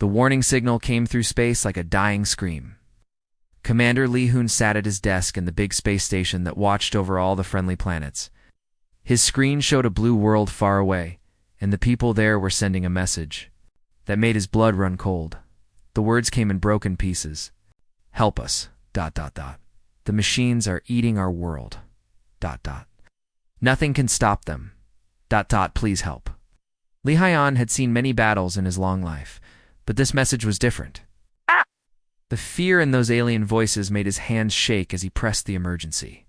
The warning signal came through space like a dying scream. Commander Lee Hoon sat at his desk in the big space station that watched over all the friendly planets. His screen showed a blue world far away, and the people there were sending a message that made his blood run cold. The words came in broken pieces. Help us, ... The machines are eating our world, ... Nothing can stop them, ... Please help. Li Haiyan had seen many battles in his long life, but this message was different. The fear in those alien voices made his hands shake as he pressed the emergency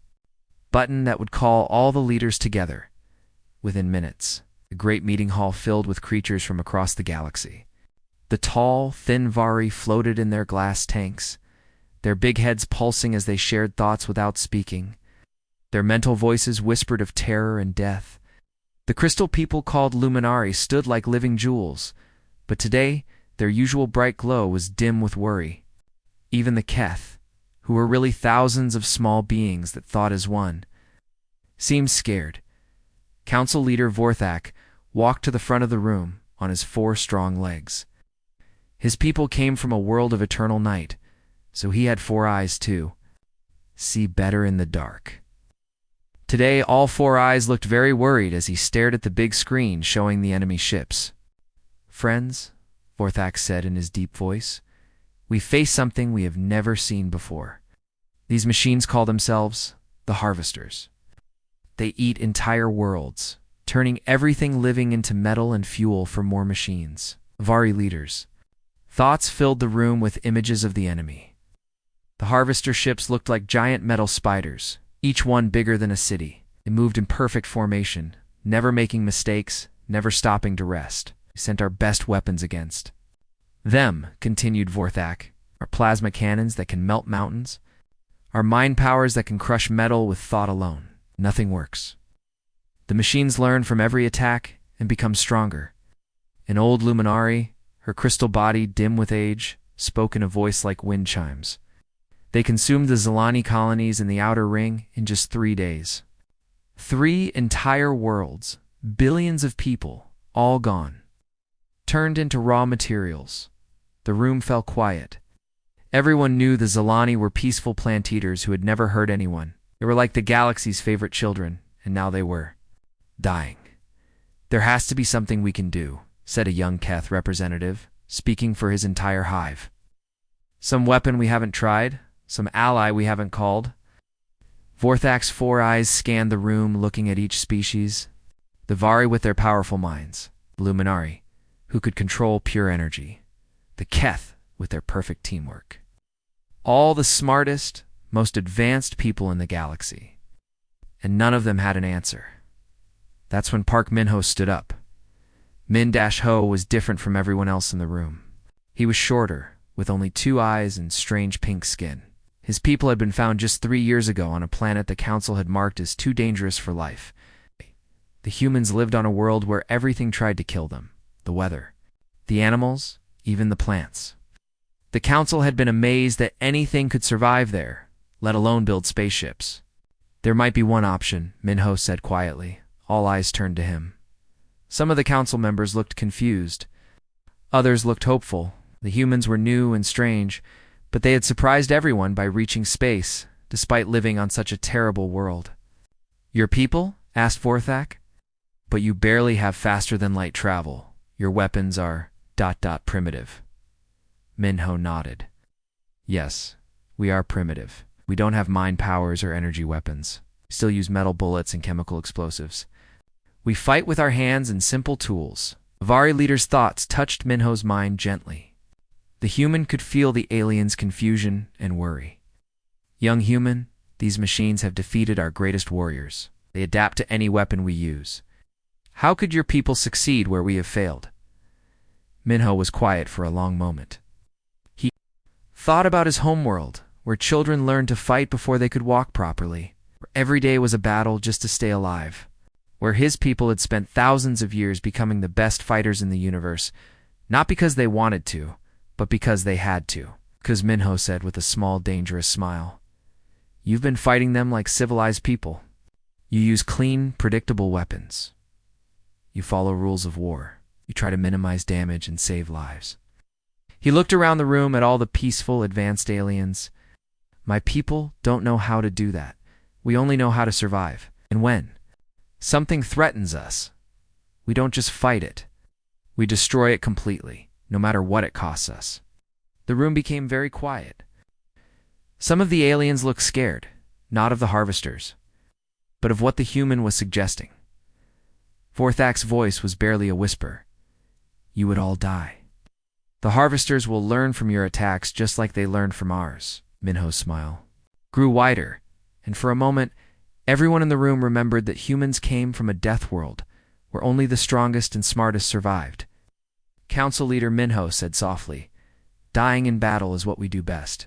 button that would call all the leaders together. Within minutes, the great meeting hall filled with creatures from across the galaxy. The tall, thin Vari floated in their glass tanks, their big heads pulsing as they shared thoughts without speaking. Their mental voices whispered of terror and death. The crystal people called Luminari stood like living jewels, but today their usual bright glow was dim with worry. Even the Keth, who were really thousands of small beings that thought as one, seemed scared. Council leader Vorthak walked to the front of the room on his 4 strong legs. His people came from a world of eternal night, so he had 4 eyes too. See better in the dark. Today, all 4 eyes looked very worried as he stared at the big screen showing the enemy ships. Friends, Vorthak said in his deep voice, we face something we have never seen before. These machines call themselves the Harvesters. They eat entire worlds, turning everything living into metal and fuel for more machines. Vari leaders. Thoughts filled the room with images of the enemy. The Harvester ships looked like giant metal spiders, each one bigger than a city. They moved in perfect formation, never making mistakes, never stopping to rest. We sent our best weapons against them, continued Vorthak, our plasma cannons that can melt mountains, our mind powers that can crush metal with thought alone. Nothing works. The machines learn from every attack and become stronger. An old Luminari, her crystal body dim with age, spoke in a voice like wind chimes. They consumed the Zelani colonies in the Outer Ring in just 3 days. 3 entire worlds, billions of people, all gone. Turned into raw materials. The room fell quiet. Everyone knew the Zelani were peaceful plant eaters who had never hurt anyone. They were like the galaxy's favorite children, and now they were dying. There has to be something we can do, said a young Keth representative, speaking for his entire hive. Some weapon we haven't tried, some ally we haven't called. Vorthak's 4 eyes scanned the room, looking at each species. The Vari with their powerful minds, the Luminari, who could control pure energy, the Keth with their perfect teamwork. All the smartest, most advanced people in the galaxy. And none of them had an answer. That's when Park Min-ho stood up. Min-ho was different from everyone else in the room. He was shorter, with only 2 eyes and strange pink skin. His people had been found just 3 years ago on a planet the Council had marked as too dangerous for life. The humans lived on a world where everything tried to kill them. The weather, the animals, even the plants. The Council had been amazed that anything could survive there, let alone build spaceships. There might be one option, Min-ho said quietly. All eyes turned to him. Some of the Council members looked confused. Others looked hopeful. The humans were new and strange, but they had surprised everyone by reaching space, despite living on such a terrible world. Your people? Asked Vorthak. But you barely have faster-than-light travel. Your weapons are ... primitive. Min-ho nodded. Yes, we are primitive. We don't have mind powers or energy weapons. We still use metal bullets and chemical explosives. We fight with our hands and simple tools. The Vari leader's thoughts touched Min-ho's mind gently. The human could feel the alien's confusion and worry. Young human, these machines have defeated our greatest warriors. They adapt to any weapon we use. How could your people succeed where we have failed? Min-ho was quiet for a long moment. He thought about his homeworld, where children learned to fight before they could walk properly, where every day was a battle just to stay alive, where his people had spent thousands of years becoming the best fighters in the universe, not because they wanted to, but because they had to. Because Min-ho said with a small, dangerous smile, "You've been fighting them like civilized people. You use clean, predictable weapons. You follow rules of war. You try to minimize damage and save lives. He looked around the room at all the peaceful, advanced aliens. My people don't know how to do that. We only know how to survive. And when something threatens us, we don't just fight it. We destroy it completely, no matter what it costs us. The room became very quiet. Some of the aliens looked scared, not of the harvesters, but of what the human was suggesting. Vorthak's voice was barely a whisper. You would all die. The harvesters will learn from your attacks just like they learned from ours. Minho's smile grew wider, and for a moment, everyone in the room remembered that humans came from a death world where only the strongest and smartest survived. Council leader Minho said softly, dying in battle is what we do best.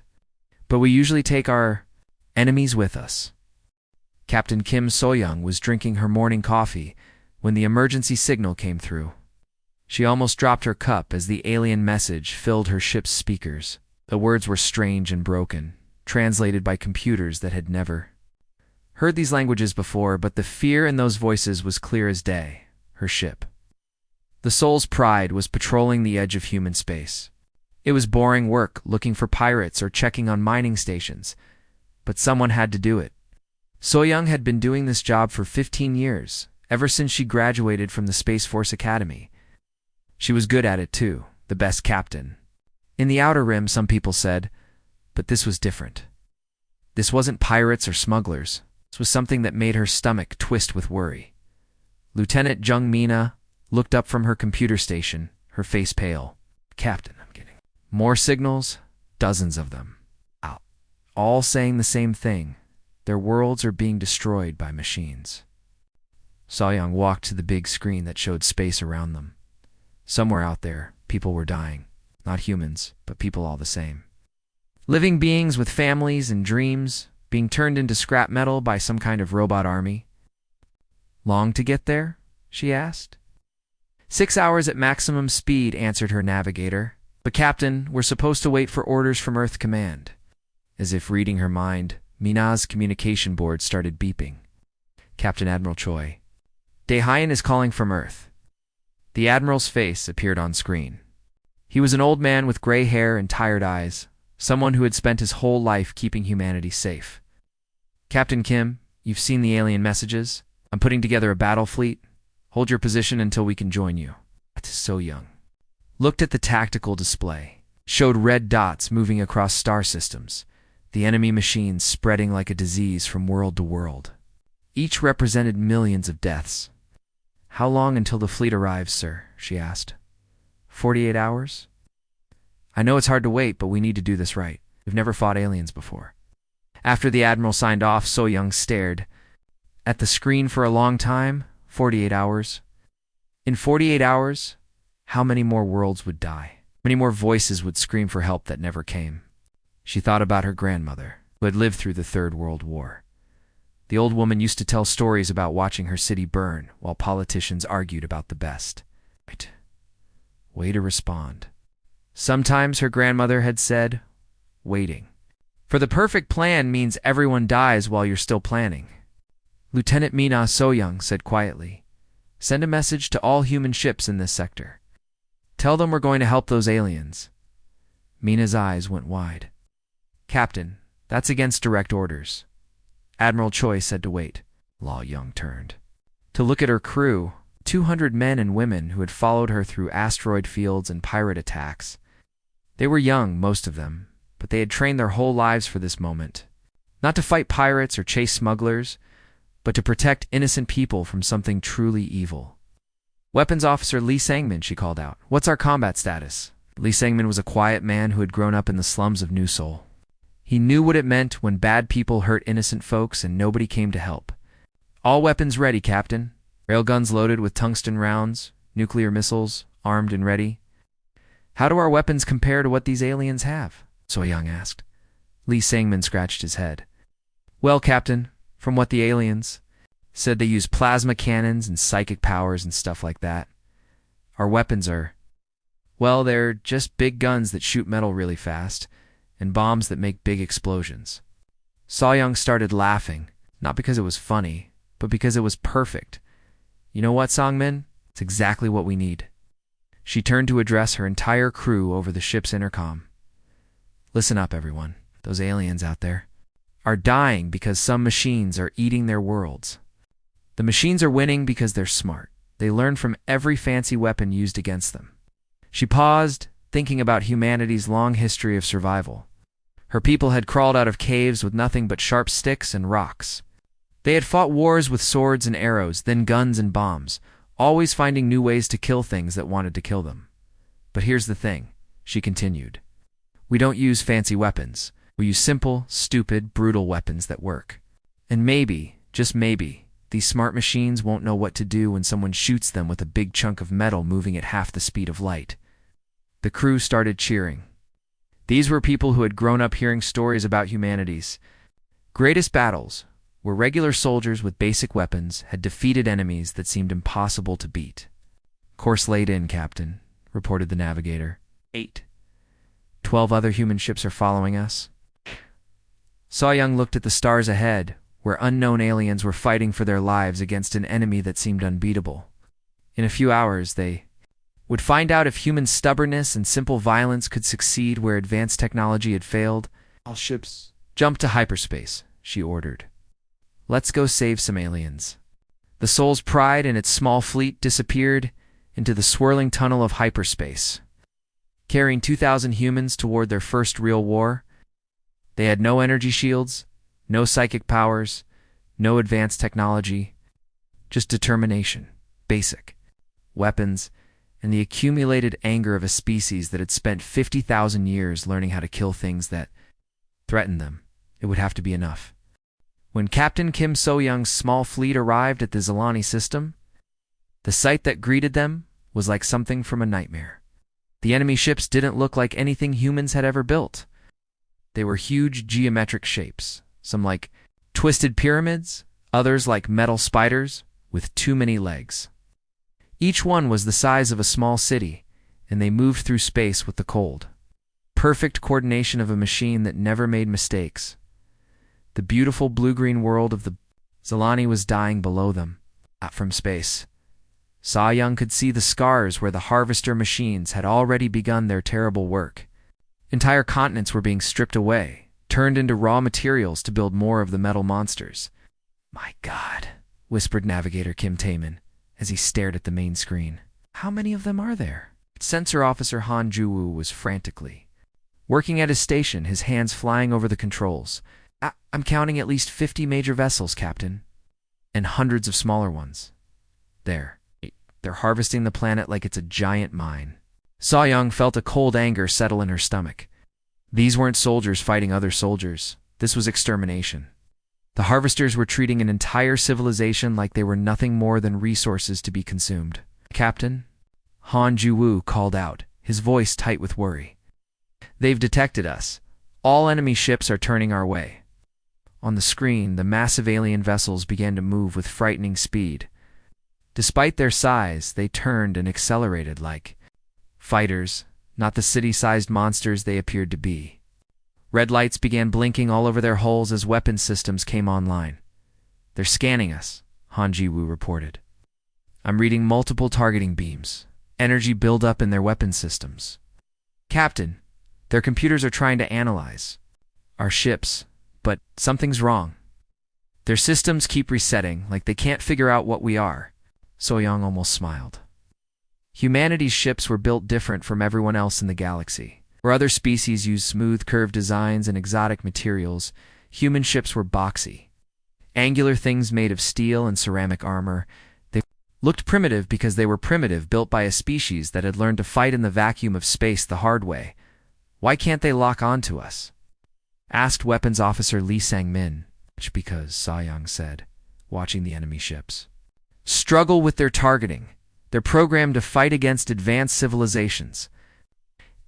But we usually take our enemies with us. Captain Kim Soyoung was drinking her morning coffee when the emergency signal came through. She almost dropped her cup as the alien message filled her ship's speakers. The words were strange and broken, translated by computers that had never heard these languages before, but the fear in those voices was clear as day. Her ship, the Soul's Pride, was patrolling the edge of human space. It was boring work, looking for pirates or checking on mining stations, but someone had to do it. Soyoung had been doing this job for 15 years, ever since she graduated from the Space Force Academy. She was good at it too, the best captain. In the Outer Rim, some people said, but this was different. This wasn't pirates or smugglers. This was something that made her stomach twist with worry. Lieutenant Jung Mina looked up from her computer station, her face pale. Captain, I'm getting more signals, dozens of them. Out. All saying the same thing. Their worlds are being destroyed by machines. Soyoung walked to the big screen that showed space around them. Somewhere out there, people were dying. Not humans, but people all the same. Living beings with families and dreams, being turned into scrap metal by some kind of robot army. Long to get there? She asked. 6 hours at maximum speed, answered her navigator. But Captain, we're supposed to wait for orders from Earth Command. As if reading her mind, Mina's communication board started beeping. Captain Admiral Choi. Daehyun is calling from Earth. The Admiral's face appeared on screen. He was an old man with gray hair and tired eyes, someone who had spent his whole life keeping humanity safe. Captain Kim, you've seen the alien messages. I'm putting together a battle fleet. Hold your position until we can join you. That's so young. Looked at the tactical display. Showed red dots moving across star systems, the enemy machines spreading like a disease from world to world. Each represented millions of deaths. How long until the fleet arrives, sir? She asked. 48 hours? I know it's hard to wait, but we need to do this right. We've never fought aliens before. After the Admiral signed off, Soyoung stared at the screen for a long time. 48 hours. In 48 hours, how many more worlds would die? Many more voices would scream for help that never came. She thought about her grandmother, who had lived through the Third World War. The old woman used to tell stories about watching her city burn while politicians argued about the best. Right. Way to respond. Sometimes her grandmother had said, waiting. For the perfect plan means everyone dies while you're still planning. Lieutenant Mina Soyoung said quietly, send a message to all human ships in this sector. Tell them we're going to help those aliens. Mina's eyes went wide. Captain, that's against direct orders. Admiral Choi said to wait. Law Young turned to look at her crew, 200 men and women who had followed her through asteroid fields and pirate attacks. They were young, most of them, but they had trained their whole lives for this moment. Not to fight pirates or chase smugglers, but to protect innocent people from something truly evil. Weapons Officer Lee Sangmin, she called out. What's our combat status? Lee Sangmin was a quiet man who had grown up in the slums of New Seoul. He knew what it meant when bad people hurt innocent folks and nobody came to help. All weapons ready, Captain. Railguns loaded with tungsten rounds, nuclear missiles, armed and ready. How do our weapons compare to what these aliens have? Soyoung asked. Lee Sangmin scratched his head. Well, Captain, from what the aliens said, they use plasma cannons and psychic powers and stuff like that. Our weapons are, well, they're just big guns that shoot metal really fast, and bombs that make big explosions. Soyoung started laughing, not because it was funny, but because it was perfect. You know what, Songmin? It's exactly what we need. She turned to address her entire crew over the ship's intercom. Listen up, everyone. Those aliens out there are dying because some machines are eating their worlds. The machines are winning because they're smart. They learn from every fancy weapon used against them. She paused, thinking about humanity's long history of survival. Her people had crawled out of caves with nothing but sharp sticks and rocks. They had fought wars with swords and arrows, then guns and bombs, always finding new ways to kill things that wanted to kill them. But here's the thing, she continued. We don't use fancy weapons. We use simple, stupid, brutal weapons that work. And maybe, just maybe, these smart machines won't know what to do when someone shoots them with a big chunk of metal moving at half the speed of light. The crew started cheering. These were people who had grown up hearing stories about humanity's greatest battles, where regular soldiers with basic weapons had defeated enemies that seemed impossible to beat. Course laid in, Captain, reported the navigator. 12 other human ships are following us. Saw-Young looked at the stars ahead, where unknown aliens were fighting for their lives against an enemy that seemed unbeatable. In a few hours, they would find out if human stubbornness and simple violence could succeed where advanced technology had failed. All ships, jump to hyperspace, she ordered. Let's go save some aliens. The Soul's Pride and its small fleet disappeared into the swirling tunnel of hyperspace, carrying 2,000 humans toward their first real war. They had no energy shields, no psychic powers, no advanced technology, just determination, basic weapons, and the accumulated anger of a species that had spent 50,000 years learning how to kill things that threatened them. It would have to be enough. When Captain Kim So-Young's small fleet arrived at the Zilani system, the sight that greeted them was like something from a nightmare. The enemy ships didn't look like anything humans had ever built. They were huge geometric shapes, some like twisted pyramids, others like metal spiders with too many legs. Each one was the size of a small city, and they moved through space with the cold. Perfect coordination of a machine that never made mistakes. The beautiful blue-green world of the Zilani was dying below them, out from space. Saw-Young could see the scars where the harvester machines had already begun their terrible work. Entire continents were being stripped away, turned into raw materials to build more of the metal monsters. My God, whispered Navigator Kim Taemin as he stared at the main screen. How many of them are there? Sensor Officer Han Ju-woo was frantically working at his station, his hands flying over the controls. I'm counting at least 50 major vessels, Captain, and hundreds of smaller ones. They're harvesting the planet like it's a giant mine. Saw-Young felt a cold anger settle in her stomach. These weren't soldiers fighting other soldiers. This was extermination. The harvesters were treating an entire civilization like they were nothing more than resources to be consumed. Captain, Han Ju-woo called out, his voice tight with worry. They've detected us. All enemy ships are turning our way. On the screen, the massive alien vessels began to move with frightening speed. Despite their size, they turned and accelerated like fighters, not the city-sized monsters they appeared to be. Red lights began blinking all over their hulls as weapon systems came online. They're scanning us, Han Ji-woo reported. I'm reading multiple targeting beams. Energy buildup in their weapon systems. Captain, their computers are trying to analyze our ships, but something's wrong. Their systems keep resetting, like they can't figure out what we are. So-Young almost smiled. Humanity's ships were built different from everyone else in the galaxy. Where other species used smooth, curved designs and exotic materials, human ships were boxy. Angular things made of steel and ceramic armor. They looked primitive because they were primitive, built by a species that had learned to fight in the vacuum of space the hard way. Why can't they lock on to us? Asked Weapons Officer Lee Sang-min. Because, Saw-Young said, watching the enemy ships struggle with their targeting. They're programmed to fight against advanced civilizations.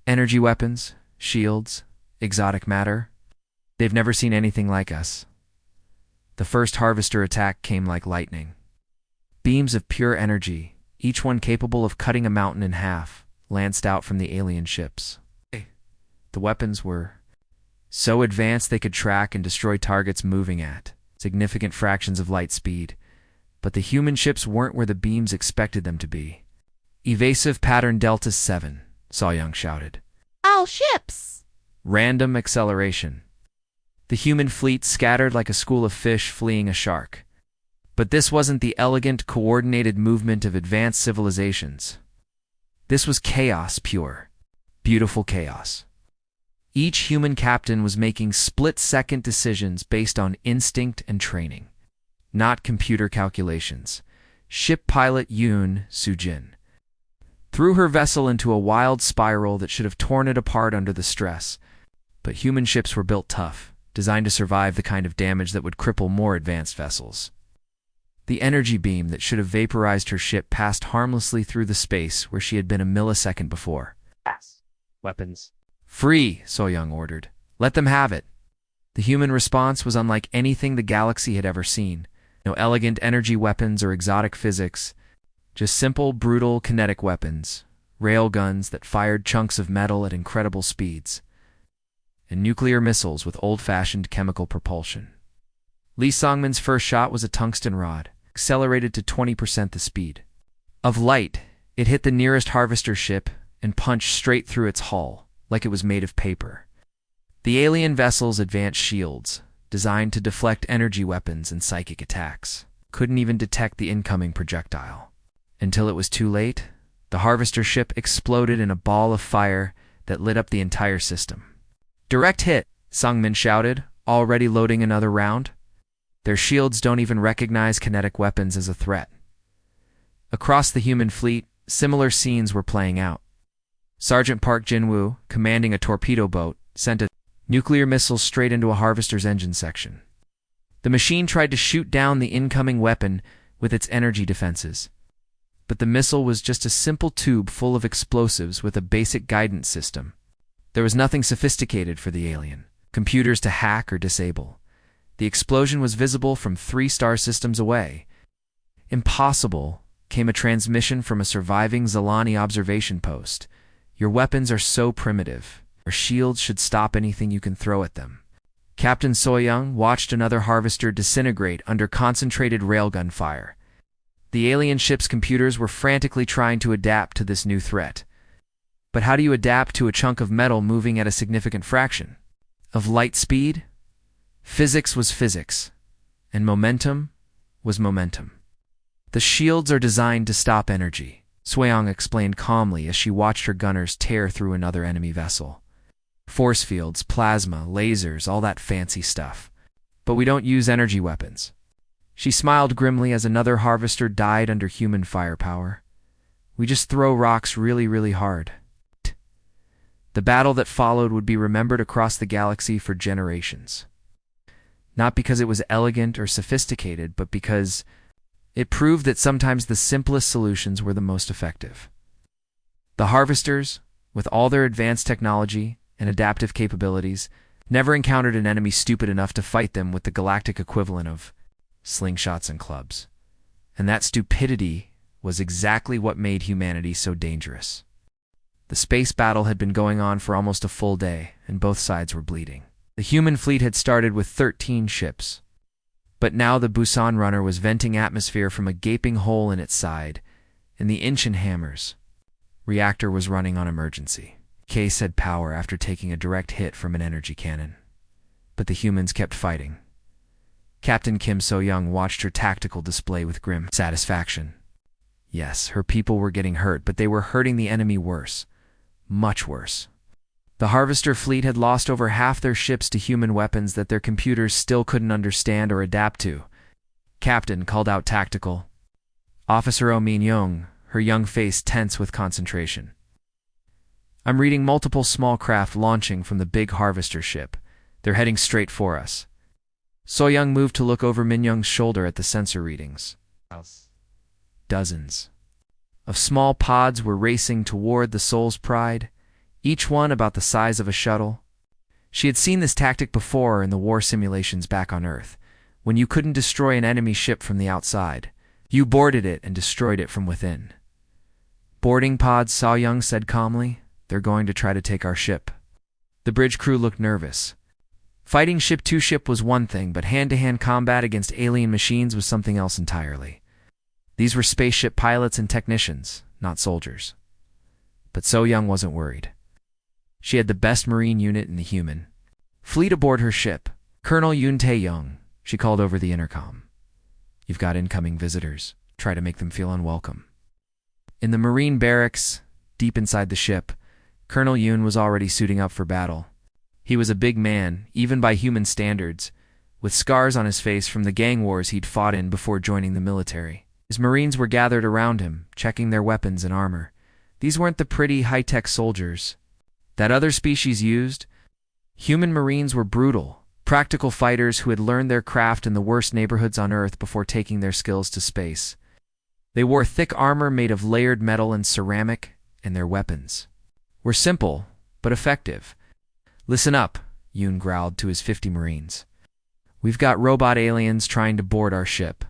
Energy weapons, shields, exotic matter. They've never seen anything like us. The first harvester attack came like lightning. Beams of pure energy, each one capable of cutting a mountain in half, lanced out from the alien ships. The weapons were so advanced they could track and destroy targets moving at significant fractions of light speed. But the human ships weren't where the beams expected them to be. Evasive pattern Delta 7, So Young shouted. All ships! Random acceleration. The human fleet scattered like a school of fish fleeing a shark. But this wasn't the elegant, coordinated movement of advanced civilizations. This was chaos pure. Beautiful chaos. Each human captain was making split-second decisions based on instinct and training, not computer calculations. Ship pilot Yoon Soo-jin threw her vessel into a wild spiral that should have torn it apart under the stress. But human ships were built tough, designed to survive the kind of damage that would cripple more advanced vessels. The energy beam that should have vaporized her ship passed harmlessly through the space where she had been a millisecond before. Pass. Weapons. Free, So Young ordered. Let them have it. The human response was unlike anything the galaxy had ever seen. No elegant energy weapons or exotic physics. Just simple, brutal, kinetic weapons. Railguns that fired chunks of metal at incredible speeds. And nuclear missiles with old-fashioned chemical propulsion. Lee Songman's first shot was a tungsten rod, accelerated to 20% the speed of light. It hit the nearest harvester ship and punched straight through its hull, like it was made of paper. The alien vessel's advanced shields, designed to deflect energy weapons and psychic attacks, couldn't even detect the incoming projectile. Until it was too late, the harvester ship exploded in a ball of fire that lit up the entire system. Direct hit, Sungmin shouted, already loading another round. Their shields don't even recognize kinetic weapons as a threat. Across the human fleet, similar scenes were playing out. Sergeant Park Jin-woo, commanding a torpedo boat, sent a nuclear missile straight into a harvester's engine section. The machine tried to shoot down the incoming weapon with its energy defenses. But the missile was just a simple tube full of explosives with a basic guidance system. There was nothing sophisticated for the alien, computers to hack or disable. The explosion was visible from 3 star systems away. Impossible, came a transmission from a surviving Zalani observation post. Your weapons are so primitive. Our shields should stop anything you can throw at them. Captain Soyoung watched another harvester disintegrate under concentrated railgun fire. The alien ship's computers were frantically trying to adapt to this new threat. But how do you adapt to a chunk of metal moving at a significant fraction of light speed? Physics was physics, and momentum was momentum. The shields are designed to stop energy, Soyoung explained calmly as she watched her gunners tear through another enemy vessel. Force fields, plasma, lasers, all that fancy stuff. But we don't use energy weapons. She smiled grimly as another harvester died under human firepower. We just throw rocks really, really hard. The battle that followed would be remembered across the galaxy for generations. Not because it was elegant or sophisticated, but because it proved that sometimes the simplest solutions were the most effective. The harvesters, with all their advanced technology and adaptive capabilities, never encountered an enemy stupid enough to fight them with the galactic equivalent of slingshots and clubs. And that stupidity was exactly what made humanity so dangerous. The space battle had been going on for almost a full day, and both sides were bleeding. The human fleet had started with 13 ships. But now the Busan runner was venting atmosphere from a gaping hole in its side, and the Inchin hammers reactor was running on emergency. Case had power after taking a direct hit from an energy cannon. But the humans kept fighting. Captain Kim So-young watched her tactical display with grim satisfaction. Yes, her people were getting hurt, but they were hurting the enemy worse. Much worse. The harvester fleet had lost over half their ships to human weapons that their computers still couldn't understand or adapt to. Captain called out tactical. Officer Oh Min-young, her young face tense with concentration. I'm reading multiple small craft launching from the big harvester ship. They're heading straight for us. So-young moved to look over Min-young's shoulder at the sensor readings. Dozens of small pods were racing toward the Soul's Pride, each one about the size of a shuttle. She had seen this tactic before in the war simulations back on Earth, when you couldn't destroy an enemy ship from the outside. You boarded it and destroyed it from within. Boarding pods, So-young said calmly. They're going to try to take our ship. The bridge crew looked nervous. Fighting ship to ship was one thing, but hand-to-hand combat against alien machines was something else entirely. These were spaceship pilots and technicians, not soldiers. But So Young wasn't worried. She had the best Marine unit in the human fleet aboard her ship. Colonel Yoon Tae-young, she called over the intercom. You've got incoming visitors. Try to make them feel unwelcome. In the Marine barracks, deep inside the ship, Colonel Yoon was already suiting up for battle. He was a big man, even by human standards, with scars on his face from the gang wars he'd fought in before joining the military. His Marines were gathered around him, checking their weapons and armor. These weren't the pretty, high-tech soldiers that other species used. Human Marines were brutal, practical fighters who had learned their craft in the worst neighborhoods on Earth before taking their skills to space. They wore thick armor made of layered metal and ceramic, and their weapons were simple, but effective. Listen up, Yoon growled to his 50 Marines. We've got robot aliens trying to board our ship.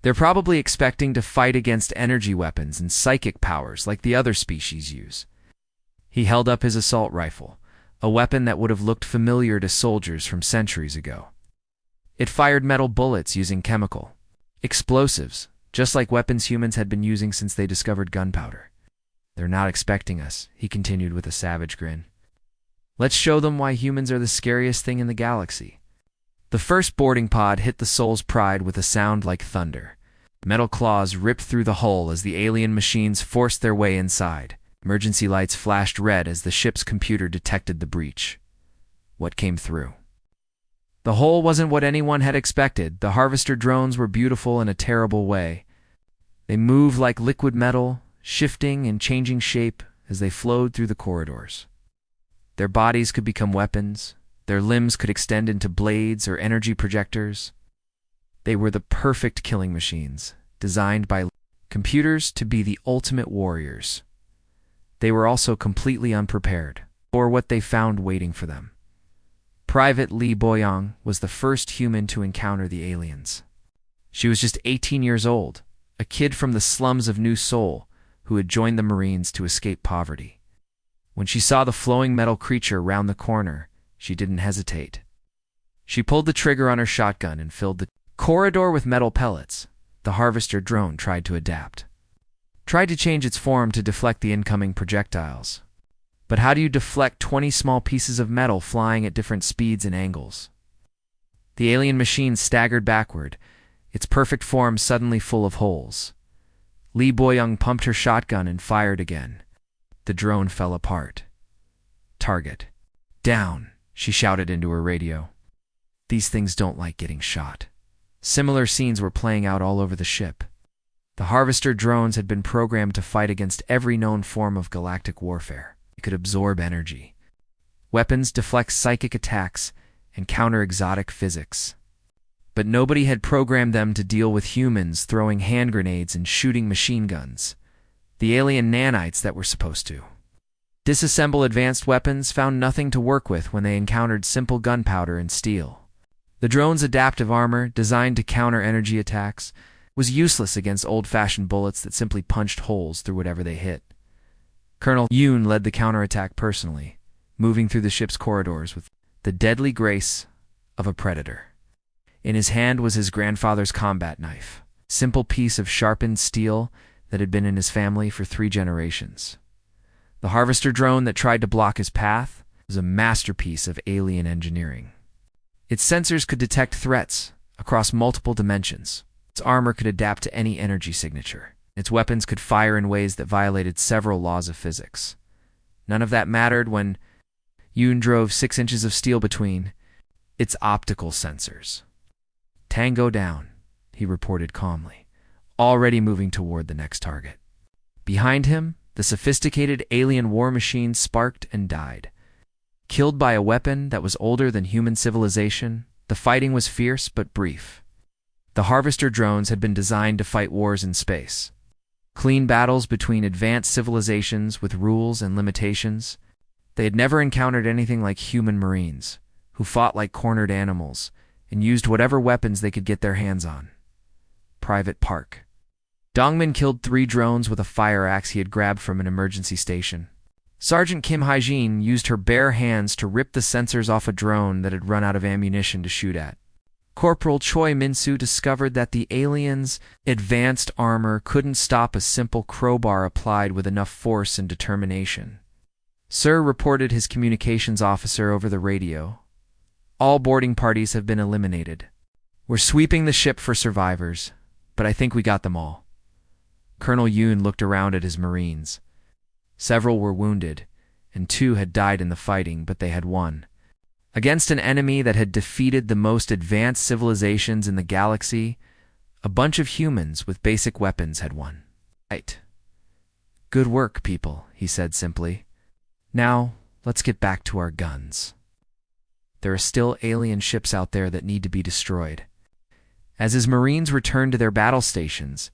They're probably expecting to fight against energy weapons and psychic powers like the other species use. He held up his assault rifle, a weapon that would have looked familiar to soldiers from centuries ago. It fired metal bullets using chemical explosives, just like weapons humans had been using since they discovered gunpowder. They're not expecting us, he continued with a savage grin. Let's show them why humans are the scariest thing in the galaxy. The first boarding pod hit the Soul's Pride with a sound like thunder. Metal claws ripped through the hull as the alien machines forced their way inside. Emergency lights flashed red as the ship's computer detected the breach. What came through? The hull wasn't what anyone had expected. The harvester drones were beautiful in a terrible way. They moved like liquid metal, shifting and changing shape as they flowed through the corridors. Their bodies could become weapons. Their limbs could extend into blades or energy projectors. They were the perfect killing machines, designed by computers to be the ultimate warriors. They were also completely unprepared for what they found waiting for them. Private Lee Boyoung was the first human to encounter the aliens. She was just 18 years old, a kid from the slums of New Seoul who had joined the Marines to escape poverty. When she saw the flowing metal creature round the corner, she didn't hesitate. She pulled the trigger on her shotgun and filled the corridor with metal pellets. The harvester drone tried to adapt. Tried to change its form to deflect the incoming projectiles. But how do you deflect 20 small pieces of metal flying at different speeds and angles? The alien machine staggered backward, its perfect form suddenly full of holes. Lee Boyoung pumped her shotgun and fired again. The drone fell apart. Target. Down, she shouted into her radio. These things don't like getting shot. Similar scenes were playing out all over the ship. The harvester drones had been programmed to fight against every known form of galactic warfare. It could absorb energy. Weapons deflect psychic attacks and counter exotic physics. But nobody had programmed them to deal with humans throwing hand grenades and shooting machine guns. The alien nanites that were supposed to disassemble advanced weapons found nothing to work with when they encountered simple gunpowder and steel. The drone's adaptive armor, designed to counter energy attacks, was useless against old-fashioned bullets that simply punched holes through whatever they hit. Colonel Yoon led the counterattack personally, moving through the ship's corridors with the deadly grace of a predator. In his hand was his grandfather's combat knife, a simple piece of sharpened steel that had been in his family for 3 generations. The harvester drone that tried to block his path was a masterpiece of alien engineering. Its sensors could detect threats across multiple dimensions. Its armor could adapt to any energy signature. Its weapons could fire in ways that violated several laws of physics. None of that mattered when Yoon drove 6 inches of steel between its optical sensors. Tango down, he reported calmly, already moving toward the next target. Behind him, the sophisticated alien war machine sparked and died. Killed by a weapon that was older than human civilization, the fighting was fierce but brief. The harvester drones had been designed to fight wars in space. Clean battles between advanced civilizations with rules and limitations. They had never encountered anything like human Marines, who fought like cornered animals and used whatever weapons they could get their hands on. Private Park. Dongmin killed 3 drones with a fire axe he had grabbed from an emergency station. Sergeant Kim Hae-jin used her bare hands to rip the sensors off a drone that had run out of ammunition to shoot at. Corporal Choi Min-soo discovered that the aliens' advanced armor couldn't stop a simple crowbar applied with enough force and determination. Sir reported his communications officer over the radio. All boarding parties have been eliminated. We're sweeping the ship for survivors, but I think we got them all. Colonel Yoon looked around at his Marines. Several were wounded, and 2 had died in the fighting, but they had won. Against an enemy that had defeated the most advanced civilizations in the galaxy, a bunch of humans with basic weapons had won. Right. Good work, people, he said simply. Now, let's get back to our guns. There are still alien ships out there that need to be destroyed. As his Marines returned to their battle stations,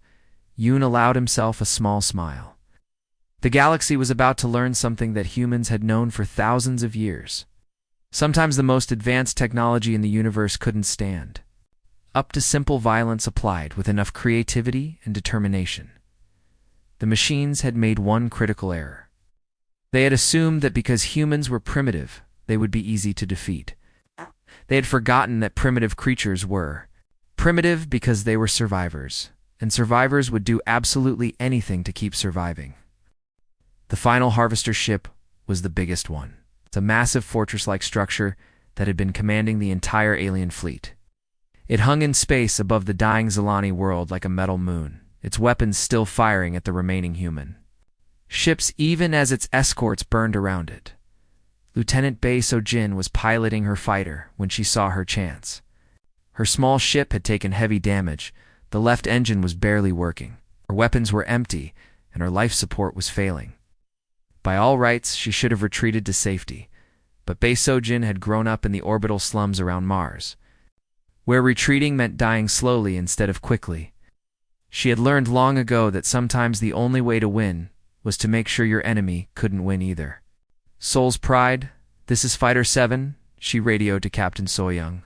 Yoon allowed himself a small smile. The galaxy was about to learn something that humans had known for thousands of years. Sometimes the most advanced technology in the universe couldn't stand up to simple violence applied with enough creativity and determination. The machines had made one critical error. They had assumed that because humans were primitive, they would be easy to defeat. They had forgotten that primitive creatures were primitive because they were survivors, and survivors would do absolutely anything to keep surviving. The final harvester ship was the biggest one. It's a massive fortress-like structure that had been commanding the entire alien fleet. It hung in space above the dying Zilani world like a metal moon, its weapons still firing at the remaining human ships even as its escorts burned around it. Lieutenant Bae So-jin was piloting her fighter when she saw her chance. Her small ship had taken heavy damage, the left engine was barely working, her weapons were empty, and her life support was failing. By all rights, she should have retreated to safety, but Bae So-jin had grown up in the orbital slums around Mars, where retreating meant dying slowly instead of quickly. She had learned long ago that sometimes the only way to win was to make sure your enemy couldn't win either. Soul's Pride, this is Fighter 7, she radioed to Captain So-young.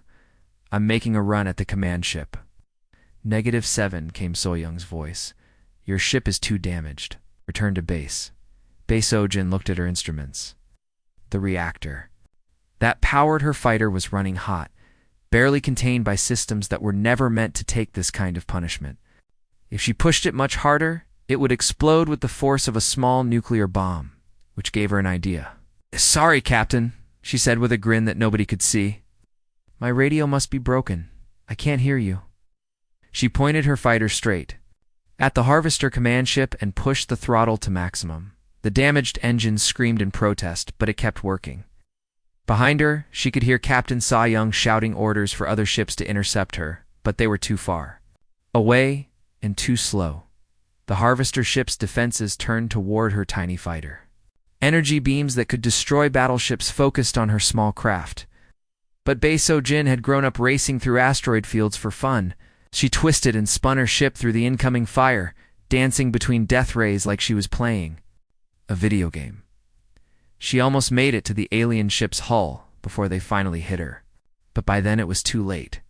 I'm making a run at the command ship. -7, came So-young's voice. Your ship is too damaged. Return to base. Bae So-jin looked at her instruments. The reactor that powered her fighter was running hot, barely contained by systems that were never meant to take this kind of punishment. If she pushed it much harder, it would explode with the force of a small nuclear bomb, which gave her an idea. Sorry, Captain, she said with a grin that nobody could see. My radio must be broken. I can't hear you. She pointed her fighter straight at the harvester command ship and pushed the throttle to maximum. The damaged engine screamed in protest, but it kept working. Behind her, she could hear Captain So-young shouting orders for other ships to intercept her, but they were too far away and too slow. The harvester ship's defenses turned toward her tiny fighter. Energy beams that could destroy battleships focused on her small craft. But Bae So-jin had grown up racing through asteroid fields for fun. She twisted and spun her ship through the incoming fire, dancing between death rays like she was playing a video game. She almost made it to the alien ship's hull before they finally hit her, but by then it was too late.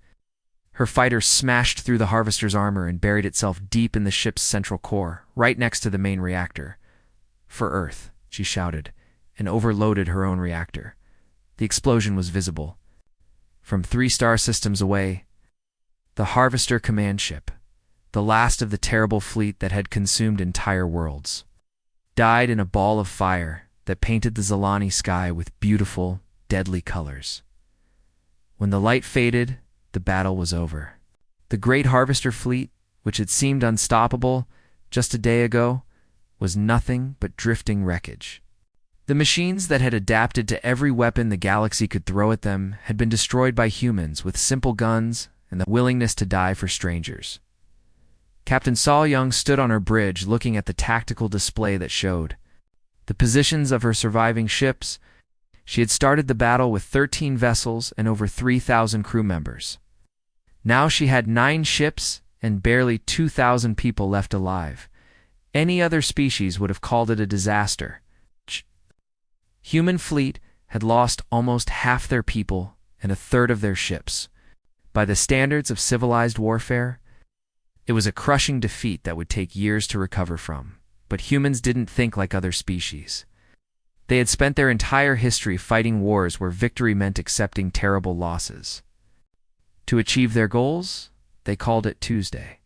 Her fighter smashed through the harvester's armor and buried itself deep in the ship's central core, right next to the main reactor. For Earth, she shouted, and overloaded her own reactor. The explosion was visible. From 3 star systems away, the harvester command ship, the last of the terrible fleet that had consumed entire worlds, died in a ball of fire that painted the Zilani sky with beautiful, deadly colors. When the light faded, the battle was over. The great harvester fleet, which had seemed unstoppable just a day ago, was nothing but drifting wreckage. The machines that had adapted to every weapon the galaxy could throw at them had been destroyed by humans with simple guns and the willingness to die for strangers. Captain So-young stood on her bridge looking at the tactical display that showed the positions of her surviving ships. She had started the battle with 13 vessels and over 3,000 crew members. Now she had 9 ships and barely 2,000 people left alive. Any other species would have called it a disaster. Human fleet had lost almost half their people and a third of their ships. By the standards of civilized warfare, it was a crushing defeat that would take years to recover from. But humans didn't think like other species. They had spent their entire history fighting wars where victory meant accepting terrible losses. To achieve their goals, they called it Tuesday.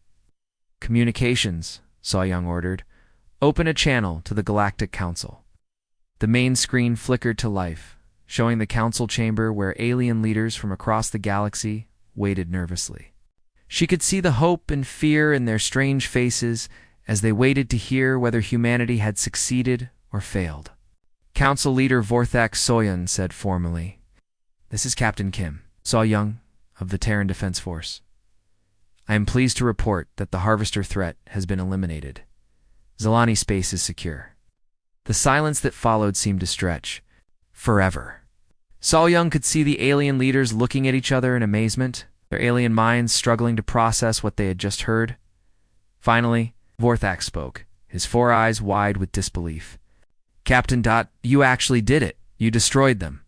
Communications, Saw Young ordered. Open a channel to the Galactic Council. The main screen flickered to life, showing the council chamber where alien leaders from across the galaxy waited nervously. She could see the hope and fear in their strange faces as they waited to hear whether humanity had succeeded or failed. Council leader Vorthak Soyun said formally, "This is Captain Kim, Saw Young, of the Terran Defense Force. I am pleased to report that the Harvester threat has been eliminated. Zilani space is secure." The silence that followed seemed to stretch forever. Saw Young could see the alien leaders looking at each other in amazement, their alien minds struggling to process what they had just heard. Finally, Vorthak spoke, his four eyes wide with disbelief. "Captain Dot, you actually did it. You destroyed them.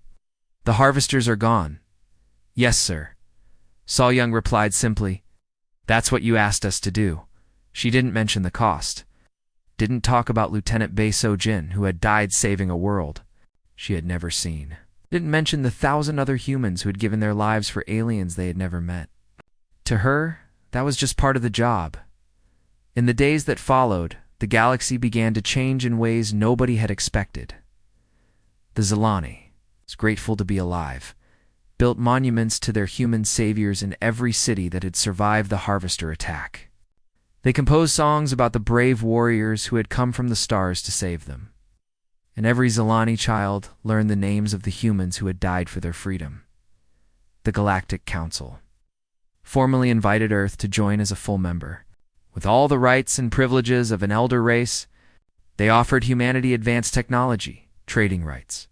The Harvesters are gone." "Yes, sir." Saw Young replied simply, "That's what you asked us to do." She didn't mention the cost. Didn't talk about Lieutenant Bei So-jin, who had died saving a world she had never seen. Didn't mention the 1,000 other humans who had given their lives for aliens they had never met. To her, that was just part of the job. In the days that followed, the galaxy began to change in ways nobody had expected. The Zilani was grateful to be alive, built monuments to their human saviors in every city that had survived the Harvester attack. They composed songs about the brave warriors who had come from the stars to save them. And every Zilani child learned the names of the humans who had died for their freedom. The Galactic Council formally invited Earth to join as a full member. With all the rights and privileges of an elder race, they offered humanity advanced technology, trading rights,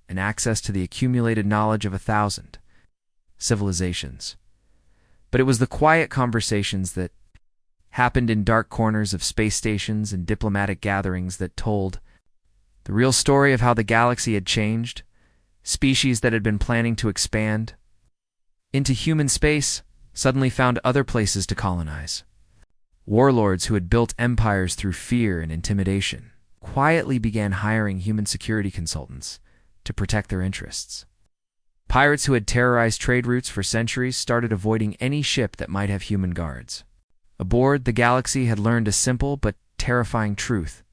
and access to the accumulated knowledge of 1,000 civilizations. But it was the quiet conversations that happened in dark corners of space stations and diplomatic gatherings that told the real story of how the galaxy had changed. Species that had been planning to expand into human space suddenly found other places to colonize. Warlords who had built empires through fear and intimidation quietly began hiring human security consultants to protect their interests. Pirates who had terrorized trade routes for centuries started avoiding any ship that might have human guards. Aboard, the galaxy had learned a simple but terrifying truth.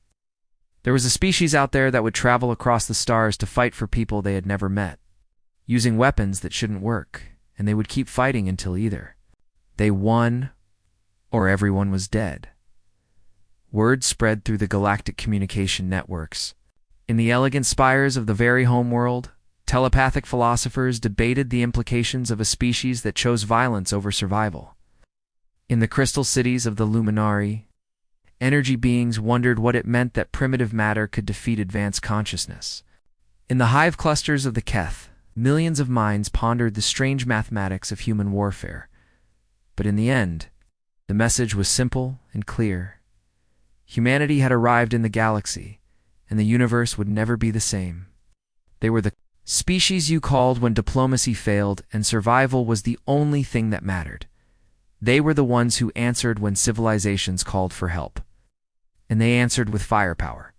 There was a species out there that would travel across the stars to fight for people they had never met, using weapons that shouldn't work, and they would keep fighting until either they won or everyone was dead. Word spread through the galactic communication networks. In the elegant spires of the very home world, telepathic philosophers debated the implications of a species that chose violence over survival. In the crystal cities of the Luminari, energy beings wondered what it meant that primitive matter could defeat advanced consciousness. In the hive clusters of the Keth, millions of minds pondered the strange mathematics of human warfare. But in the end, the message was simple and clear. Humanity had arrived in the galaxy, and the universe would never be the same. They were the species you called when diplomacy failed and survival was the only thing that mattered. They were the ones who answered when civilizations called for help. And they answered with firepower.